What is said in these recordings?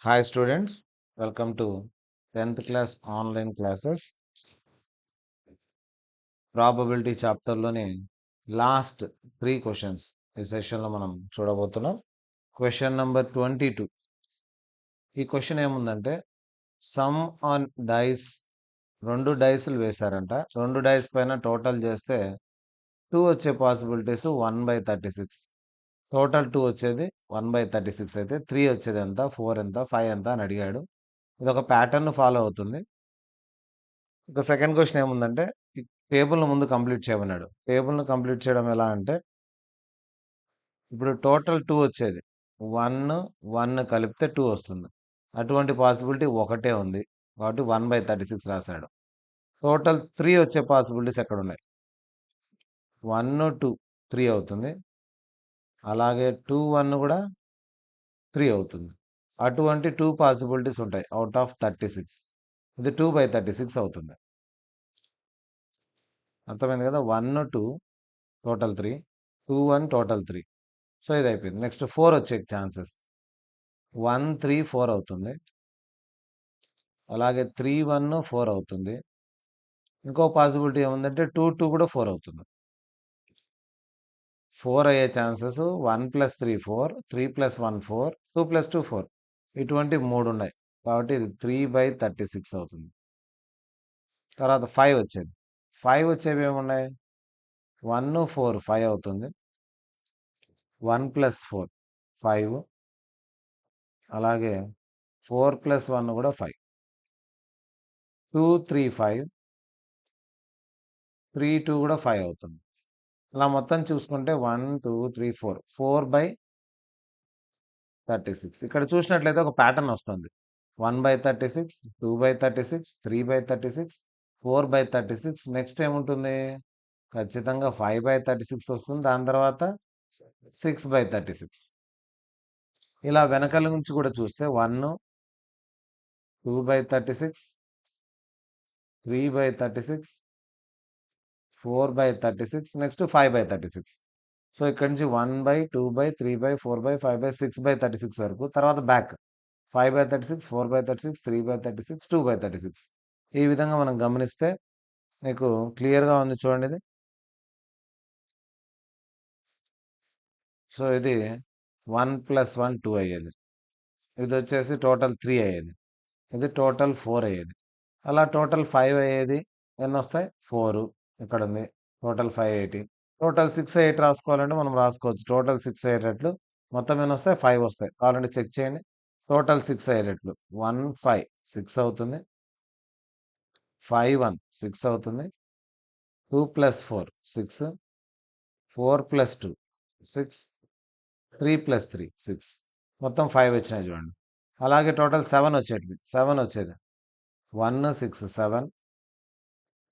Hi students, welcome to 10th class online classes. Probability chapter లోని last 3 questions ఈ session లో మనం చూడబోతున్నాం. Question number 22. ఈ క్వశ్చన్ ఏముందంటే సమ్ ఆన్ డైస్, రెండు డైస్లు వేశారంట. రెండు డైస్ పైన టోటల్ చేస్తే 2 వచ్చే పాసిబిలిటీస్ 1/36. టోటల్ 2 వచ్చేది 1/36 అయితే 3 వచ్చేది ఎంత, 4 ఎంత, 5 ఎంత అని అడిగాడు. ఇది ఒక ప్యాటర్న్ ఫాలో అవుతుంది. ఇక సెకండ్ క్వశ్చన్ ఏముందంటే ఈ టేబుల్‌ను ముందు కంప్లీట్ చేయమన్నాడు. టేబుల్‌ను కంప్లీట్ చేయడం ఎలా అంటే ఇప్పుడు టోటల్ 2 వచ్చేది. 1, 1 కలిపితే 2 వస్తుంది. అటువంటి పాసిబిలిటీ ఒకటే ఉంది. కాబట్టి 1/36 రాశాడు. టోటల్ 3 వచ్చే పాసిబిలిటీస్ ఎక్కడున్నాయి? 1, 2 3 అవుతుంది. అలాగే 2, 1 కూడా 3 అవుతుంది. అటువంటి 2 పాసిబిలిటీస్ ఉంటాయి ఔట్ ఆఫ్ 36. ఇది 2/36 అవుతుంది. అర్థమైంది కదా? 1, 2 టోటల్ 3, 2, 1 టోటల్ 3. సో ఇది అయిపోయింది. నెక్స్ట్ 4 వచ్చే ఛాన్సెస్ 1, 3, 4 అవుతుంది. అలాగే 3, 1 4 అవుతుంది. ఇంకో పాసిబిలిటీ ఏముందంటే 2, 2 కూడా 4 అవుతుంది. 4 అయ్యే ఛాన్సెస్ 1 + 3 4, 3 + 1 4, 2 + 2 4. ఇటువంటి 3 ఉన్నాయి. కాబట్టి ఇది 3/36 అవుతుంది. తర్వాత 5 వచ్చేది. 5 వచ్చేవి ఏమున్నాయి? 1, 4 5 అవుతుంది. 1 + 4 5. అలాగే 4 + 1 కూడా 5. 2, 3 5, 3, 2 కూడా 5 అవుతుంది. అలా మొత్తం చూసుకుంటే 1, 2, 3, 4 4/36. ఇక్కడ చూసినట్లయితే ఒక ప్యాటర్న్ వస్తుంది. 1/36, 2/36, 3/36, 4/36. నెక్స్ట్ ఏముంటుంది? ఖచ్చితంగా 5/36 వస్తుంది. దాని తర్వాత 6/36. ఇలా వెనకాల నుంచి కూడా చూస్తే 1, 2/36, 3/36, 4/36, నెక్స్ట్ 5/36. సో ఇక్కడి నుంచి 1/2/3/4/5/6/36 వరకు. తర్వాత బ్యాక్ 5/36, 4/36, 3/36, 2/36. ఈ విధంగా మనం గమనిస్తే మీకు క్లియర్‌గా ఉంది చూడండి ఇది. సో ఇది 1 + 1 2 అయ్యేది. ఇది వచ్చేసి టోటల్ 3 అయ్యేది. ఇది టోటల్ 4 అయ్యేది. అలా టోటల్ 5 అయ్యేది ఎన్నొస్తాయి? 4 ఇక్కడుంది. టోటల్ 5 అయ్యేటి. టోటల్ 6 అయ్యేటి రాసుకోవాలంటే మనం రాసుకోవచ్చు. టోటల్ 6 అయ్యేటట్లు మొత్తం ఎన్నొస్తాయి? 5 వస్తాయి. కావాలంటే చెక్ చేయండి. టోటల్ 6 అయ్యేటట్లు 1, 5 6 అవుతుంది. 5, 1 6 అవుతుంది. 2 + 4 6, 4 + 2 6, 3 + 3 6. మొత్తం 5 వచ్చినాయి చూడండి. అలాగే టోటల్ 7 వచ్చేటివి. 7 వచ్చేది. 1, 6 7,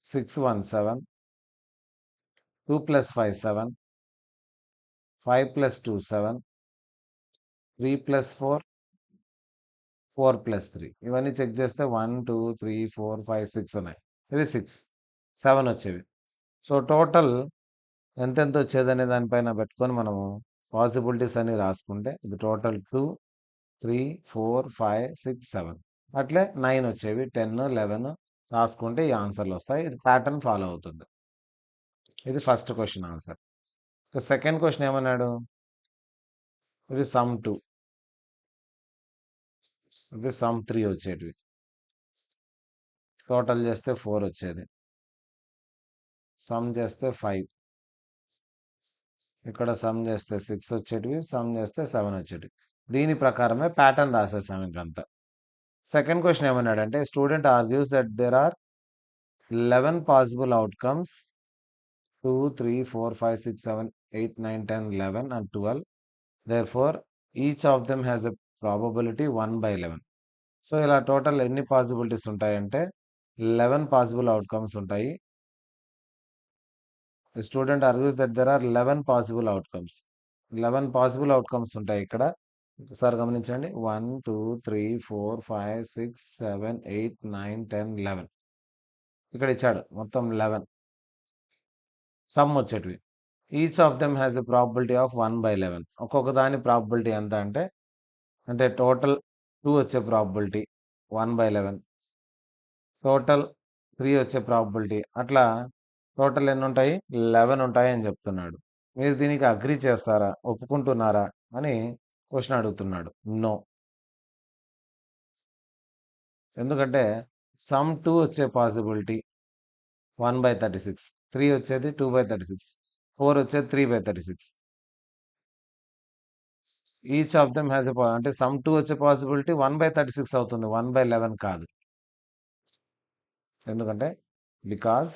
6, 1 7, 2 + 5 7, 5 + 2 7, 3 + 4 4 + 3. ఇవన్నీ చెక్ చేస్తే 1, 2, 3, 4, 5, 6 ఉన్నాయి. ఇవి 6, 7 వచ్చేవి. సో టోటల్ ఎంతెంత వచ్చేదనే దానిపైన పెట్టుకొని మనము పాసిబిలిటీస్ అన్ని రాసుకుంటే ఇది టోటల్ 2, 3, 4, 5, 6, 7. అట్లే 9 వచ్చేవి, 10, 11 రాసుకుంటే ఈ ఆన్సర్లు వస్తాయి. ఇది ప్యాటర్న్ ఫాలో అవుతుంది. ఇది ఫస్ట్ క్వశ్చన్ ఆన్సర్. ఇక సెకండ్ క్వశ్చన్ ఏమన్నాడు? ఇది సమ్ 2, ఇది సమ్ 3 వచ్చేటివి. టోటల్ చేస్తే 4 వచ్చేది. సమ్ చేస్తే 5. ఇక్కడ సమ్ చేస్తే 6 వచ్చేటివి, సమ్ చేస్తే 7 వచ్చేటివి. దీని ప్రకారమే ప్యాటర్న్ రాసేసాం ఇంకంతా. సెకండ్ క్వశ్చన్ ఏమన్నాడంటే student argues that there are 11 possible outcomes 2, 3, 4, 5, 6, 7, 8, 9, 10, 11 and 12. Therefore, each of them has a probability 1/11. So ఇలా టోటల్ ఎన్ని పాసిబిలిటీస్ ఉంటాయంటే 11 పాసిబుల్ అవుట్కమ్స్ ఉంటాయి. Student argues that there are 11 possible outcomes. 11 possible outcomes ఉంటాయి ఇక్కడ. ఒకసారి గమనించండి. 1, 2, 3, 4, 5, 6, 7, 8, 9, 10, 11. ఇక్కడ ఇచ్చాడు మొత్తం 11 సమ్ వచ్చేటివి. Each of them has a probability of 1/11. ఒక్కొక్క దాని ప్రాబిలిటీ ఎంత అంటే టోటల్ 2 వచ్చే ప్రాబబిలిటీ 1/11. టోటల్ 3 వచ్చే ప్రాబబిలిటీ అట్లా టోటల్ ఎన్ని ఉంటాయి? 11 ఉంటాయి అని చెప్తున్నాడు. మీరు దీనికి అగ్రీ చేస్తారా, ఒప్పుకుంటున్నారా అని క్వశ్చన్ అడుగుతున్నాడు. నో. ఎందుకంటే సమ్ 2 వచ్చే పాసిబిలిటీ 1/36, 3 వచ్చేది 2/36, 4 వచ్చేది 3/36. Each of them has a అంటే సమ్ 2 వచ్చే పాసిబిలిటీ 1/36 అవుతుంది, 1/11 కాదు. ఎందుకంటే because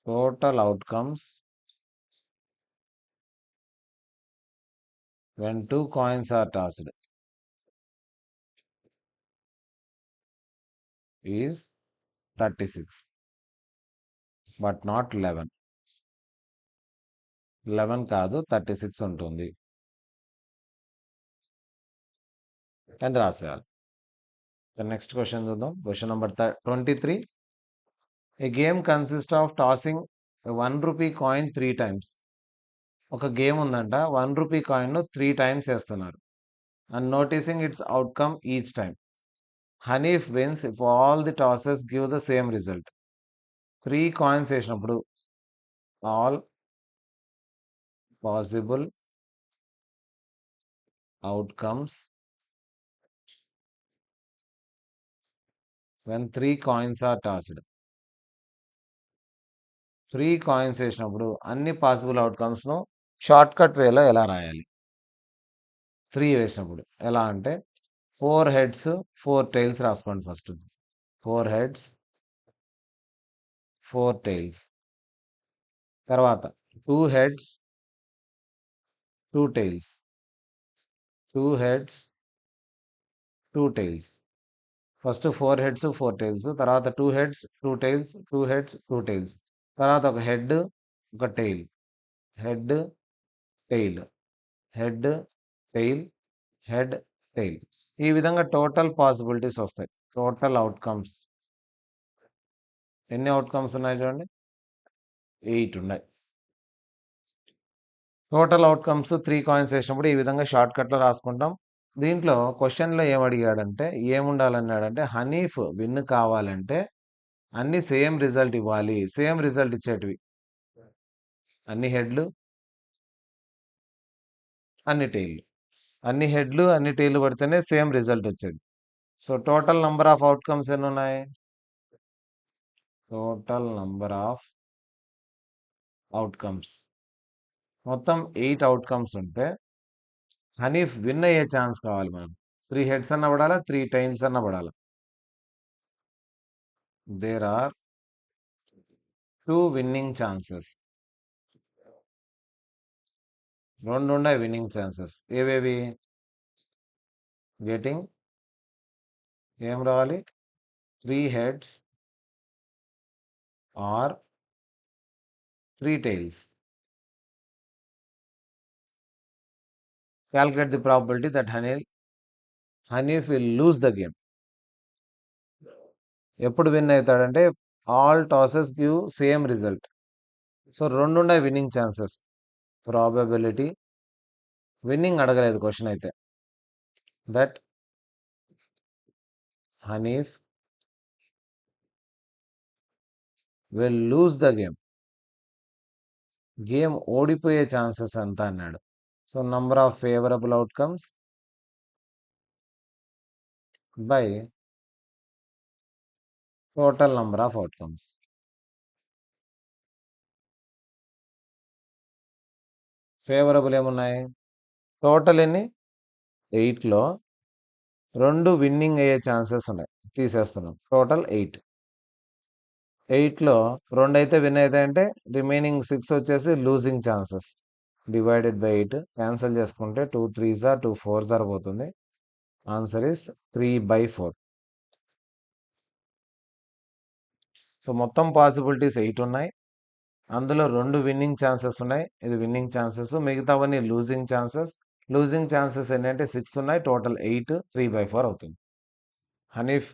total outcomes when 2 coins are tossed is 36 but not 11. 11 కాదు, 36 ఉంటుంది అని రాసేయాలి. నెక్స్ట్ క్వశ్చన్ చూద్దాం. Question number 23. A game consist of tossing 1 rupee coin 3 times. ఒక గేమ్ ఉందంట, 1 రూపీ కాయిన్ 3 టైమ్స్ వేస్తున్నారు. And noticing its outcome each time. Hanif wins if all the tosses give the same result. 3 coins వేసినప్పుడు all possible outcomes when 3 coins are tossed. 3 coins వేసినప్పుడు అన్ని possible అవుట్కమ్స్ను short cut వేలో ఎలా రాయాలి? 3 వేసినప్పుడు ఎలా అంటే 4 heads 4 tails రాసుకోండి. First 4 heads 4 tails. తర్వాత 2 heads 2 tails, 2 heads 2 tails. First 4 heads 4 tails, తర్వాత 2 heads 2 tails, 2 heads 2 tails, తర్వాత ఒక హెడ్ ఒక tail, head tail, head tail, head tail. ఈ విధంగా టోటల్ పాసిబిలిటీస్ వస్తాయి. టోటల్ అవుట్కమ్స్ ఎన్ని అవుట్కమ్స్ ఉన్నాయి చూడండి, 8 ఉన్నాయి. టోటల్ అవుట్కమ్స్ 3 కాయిన్స్ వేసినప్పుడు ఈ విధంగా షార్ట్ కట్లో రాసుకుంటాం. దీంట్లో క్వశ్చన్లో ఏమడిగాడంటే, ఏముండాలన్నాడంటే హనీఫ్ విన్ కావాలంటే అన్ని సేమ్ రిజల్ట్ ఇవ్వాలి. సేమ్ రిజల్ట్ ఇచ్చేటివి అన్ని హెడ్లు అన్ని టెయిల్, అన్ని హెడ్లు అన్ని టెయిల్ పడితేనే సేమ్ రిజల్ట్ వచ్చేది. So total number of outcomes ఎన్ని ఉన్నాయి? టోటల్ నంబర్ ఆఫ్ అవుట్కమ్స్ మొత్తం 8 అవుట్కమ్స్ ఉంటే హనీఫ్ విన్ అయ్యే ఛాన్స్ కావాలి. మనం 3 హెడ్స్ అన్న పడాలా, 3 టైల్స్ అన్న పడాలా. There are 2 winning chances. 2 ఉన్నాయి విన్నింగ్ ఛాన్సెస్. ఏవేవి? గెటింగ్ ఏం రావాలి? 3 heads or 3 tails. Calculate the probability that Hanif will lose the game. ఎప్పుడు విన్ అవుతాడంటే all tosses give same result. So 2 ఉన్నాయి విన్నింగ్ ఛాన్సెస్. ప్రాబబిలిటీ విన్నింగ్ అడగలేదు question అయితే. That Hanif will lose the game. Game ఓడిపోయే chances ఎంత అన్నాడు. So number of favourable outcomes by total number of outcomes. Favourable ఏమున్నాయి? Total ఎన్ని? 8లో 2 విన్నింగ్ అయ్యే ఛాన్సెస్ ఉన్నాయి, తీసేస్తున్నాం. టోటల్ 8లో 2 అయితే విన్ అయితే అంటే రిమైనింగ్ 6 వచ్చేసి losing chances. Divided by 8 cancel చేసుకుంటే 2 3s 2 4s పోతుంది. Answer is 3/4. సో మొత్తం పాసిబిలిటీస్ 8 ఉన్నాయి. అందులో 2 విన్నింగ్ ఛాన్సెస్ ఉన్నాయి, ఇది విన్నింగ్ ఛాన్సెస్. మిగతావన్నీ లూజింగ్ ఛాన్సెస్. లూజింగ్ ఛాన్సెస్ ఏంటంటే 6 ఉన్నాయి, టోటల్ 8, 3/4 అవుతుంది. హనీఫ్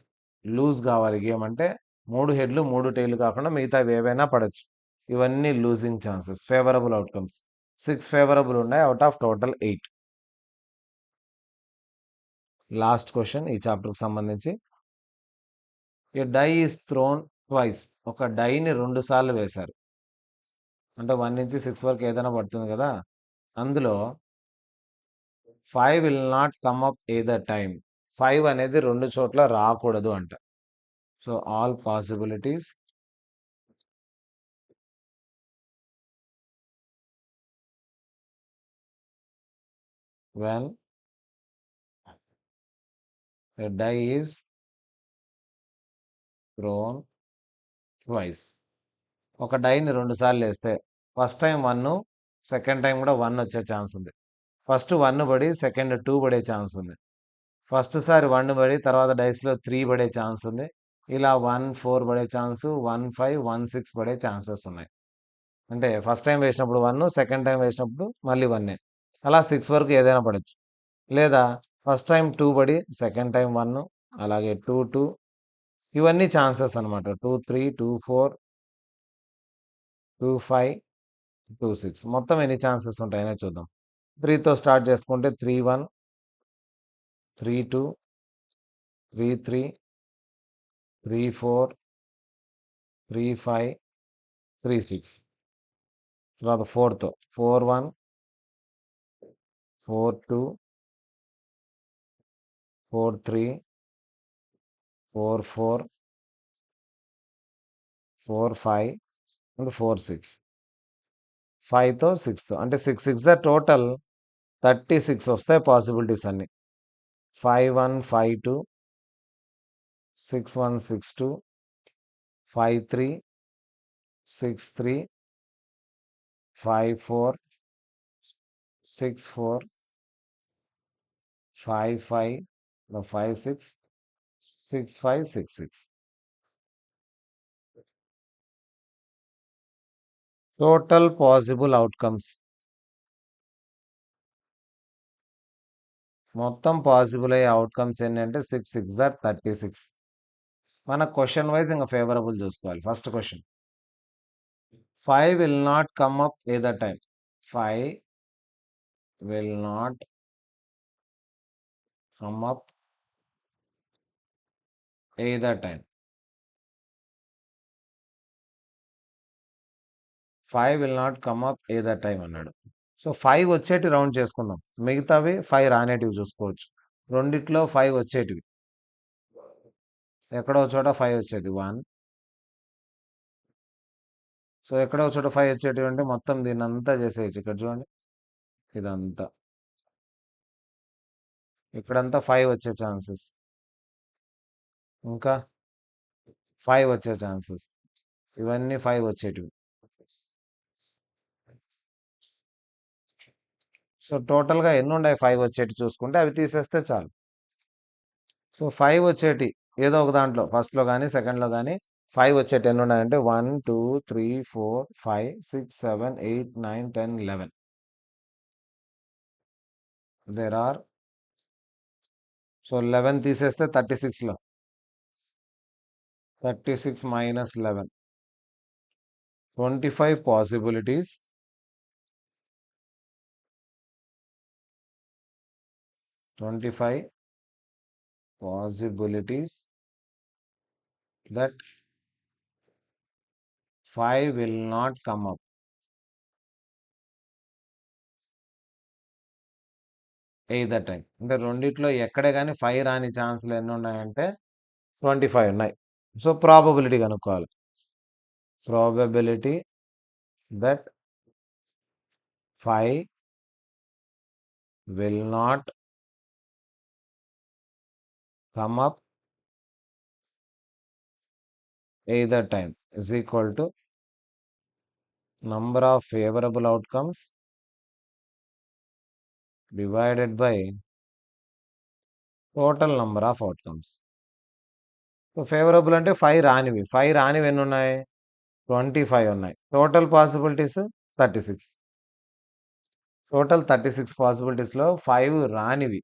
లూజ్ కావాలి గేమ్ అంటే 3 హెడ్లు 3 టైలు కాకుండా మిగతావి ఏవైనా పడచ్చు. ఇవన్నీ losing chances, favourable outcomes. 6 favourable ఉన్నాయి out of total 8. Last question ఈ చాప్టర్కి సంబంధించి. A die is thrown twice. ఒక డైని 2 సార్లు వేశారు. అంటే 1 నుంచి 6 వరకు ఏదైనా పడుతుంది కదా. అందులో 5 will not come up either time. 5 అనేది 2 చోట్ల రాకూడదు అంట. So all possibilities when a die is thrown twice. ఒక డైని 2 సార్లు వేస్తే ఫస్ట్ టైం 1, సెకండ్ టైం కూడా 1 వచ్చే ఛాన్స్ ఉంది. ఫస్ట్ 1 పడి సెకండ్ 2 పడే ఛాన్స్ ఉంది. ఫస్ట్ సారి 1 పడి తర్వాత డైస్లో 3 పడే ఛాన్స్ ఉంది. ఇలా 1, 4 పడే ఛాన్స్, 1, 5, 1, 6 పడే ఛాన్సెస్ ఉన్నాయి. అంటే ఫస్ట్ టైం వేసినప్పుడు 1, సెకండ్ టైం వేసినప్పుడు మళ్ళీ 1. అలా 6 వరకు ఏదైనా పడచ్చు. లేదా ఫస్ట్ టైం 2 పడి సెకండ్ టైం 1, అలాగే 2, 2 ఇవన్నీ ఛాన్సెస్ అనమాట. 2, 3, 2, 4, 2, 5, 2, 6 మొత్తం ఎన్ని ఛాన్సెస్ ఉంటాయనే చూద్దాం. 3తో స్టార్ట్ చేసుకుంటే 3, 1, 3, 2, 3, 3, 3, 4, 3, 5, 3, 6. తర్వాత 4తో 4, 1, 4, 2, 4, 3, 4, 4, 4, 5 అండ్ 4, 6. 5తో 6తో అంటే 6, 6 టోటల్ 36 వస్తాయి పాసిబిలిటీస్ అన్ని. 5, 1, 5, 2, 6, 1, 6, 2, 5, 3, 6, 3, 5, 4, 6, 4, 5, 5, 5, 6, 6, 5, 6, 6. టోటల్ పాసిబుల్ అవుట్కమ్స్ మొత్తం పాసిబుల్ అయ్యే అవుట్కమ్స్ ఏంటంటే 6, 6 36. మన క్వశ్చన్ వైజ్ ఇంకా ఫేవరబుల్ చూసుకోవాలి. First question 5 will not come up either time. 5 will not come up either time. 5 will not come up either time అన్నాడు. సో 5 వచ్చేటి రౌండ్ చేసుకుందాం. మిగతావి 5 రానేటివి చూసుకోవచ్చు. రెండిట్లో 5 వచ్చేటివి. ఎక్కడో చోట 5 వచ్చేది 1. సో ఎక్కడో చోట 5 వచ్చేటివి అంటే మొత్తం దీన్ని అంతా చేసేయచ్చు. ఇక్కడ చూడండి ఇదంతా. ఇక్కడంతా 5 వచ్చే ఛాన్సెస్. ఇంకా 5 వచ్చే ఛాన్సెస్. ఇవన్నీ 5 వచ్చేటివి. సో టోటల్గా ఎన్ని ఉన్నాయి 5 వచ్చేటి చూసుకుంటే అవి తీసేస్తే చాలు. సో 5 వచ్చేటి ఏదో ఒక దాంట్లో ఫస్ట్లో కానీ సెకండ్లో కానీ 5 వచ్చేటి ఎన్ని ఉన్నాయంటే 1, 2, 3, 4, 5, 6, 7, 8, 9, 10, 11. There are. సో 11 తీసేస్తే 36లో 36 minus 11, 25 possibilities. 25 possibilities that 5 will not come up either time. అంటే రెండిట్లో ఎక్కడే కానీ 5 రాని ఛాన్స్లు ఎన్ని ఉన్నాయంటే 25 ఉన్నాయి. సో ప్రాబబిలిటీ కనుక్కోవాలి. Probability that 5 will not come up either time is equal to number of favorable outcomes divided by total number of outcomes. So favourable అంటే 5 రానివి. 5 రానివి ఎన్ని ఉన్నాయి? 25 ఉన్నాయి. Total possibilities 36. టోటల్ 36 పాసిబిలిటీస్లో 5 రానివి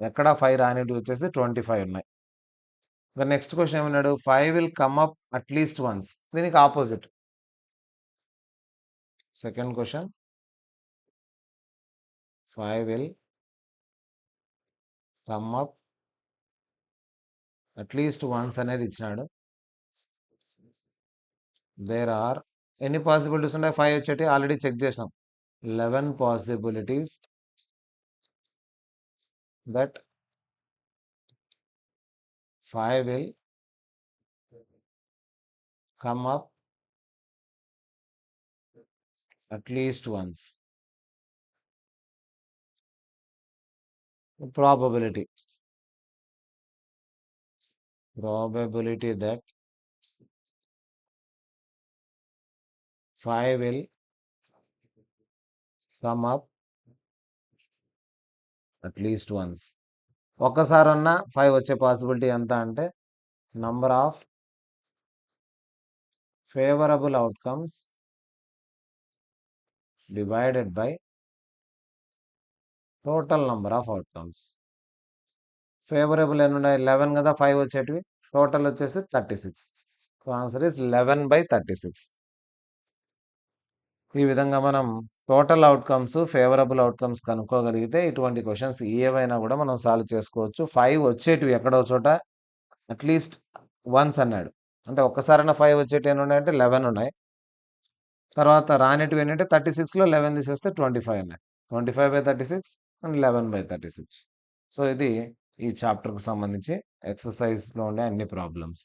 ఎక్కడ 5 రానివి వచ్చేసి 25 ఉన్నాయి. ఇంకా నెక్స్ట్ క్వశ్చన్ ఏమన్నాడు? 5 will come up at least once. దీనికి opposite. Second question 5 will come up at least once అనేది ఇచ్చినాడు. దేర్ ఆర్ ఎన్ని పాసిబిలిటీస్ ఉన్నాయి? 5 వచ్చేటి ఆల్రెడీ చెక్ చేసినాం. 11 possibilities that 5 will come up at least once. Probability that 5 will come up at least once. ఒక్కసారన్నా 5 వచ్చే possibility ఎంత అంటే number of favourable outcomes divided by total number of outcomes. Favourable ఎన్ని ఉన్నాయి? 11 కదా 5 వచ్చేటివి. టోటల్ వచ్చేసి 36. So answer is 11/36. ఈ విధంగా మనం టోటల్ అవుట్కమ్స్, ఫేవరబుల్ అవుట్కమ్స్ కనుక్కోగలిగితే ఇటువంటి క్వశ్చన్స్ ఏవైనా కూడా మనం సాల్వ్ చేసుకోవచ్చు. 5 వచ్చేటివి ఎక్కడో చోట అట్లీస్ట్ వన్స్ అన్నాడు. అంటే ఒక్కసారైనా 5 వచ్చేటివి ఎన్ని ఉన్నాయంటే 11 ఉన్నాయి. తర్వాత రానిటివి ఏంటంటే 36లో 11 తీసేస్తే 25 ఉన్నాయి. 25/36 అండ్ 11/36. సో ఇది ఈ చాప్టర్కి సంబంధించి ఎక్సర్సైజ్లో ఉండే అన్ని ప్రాబ్లమ్స్.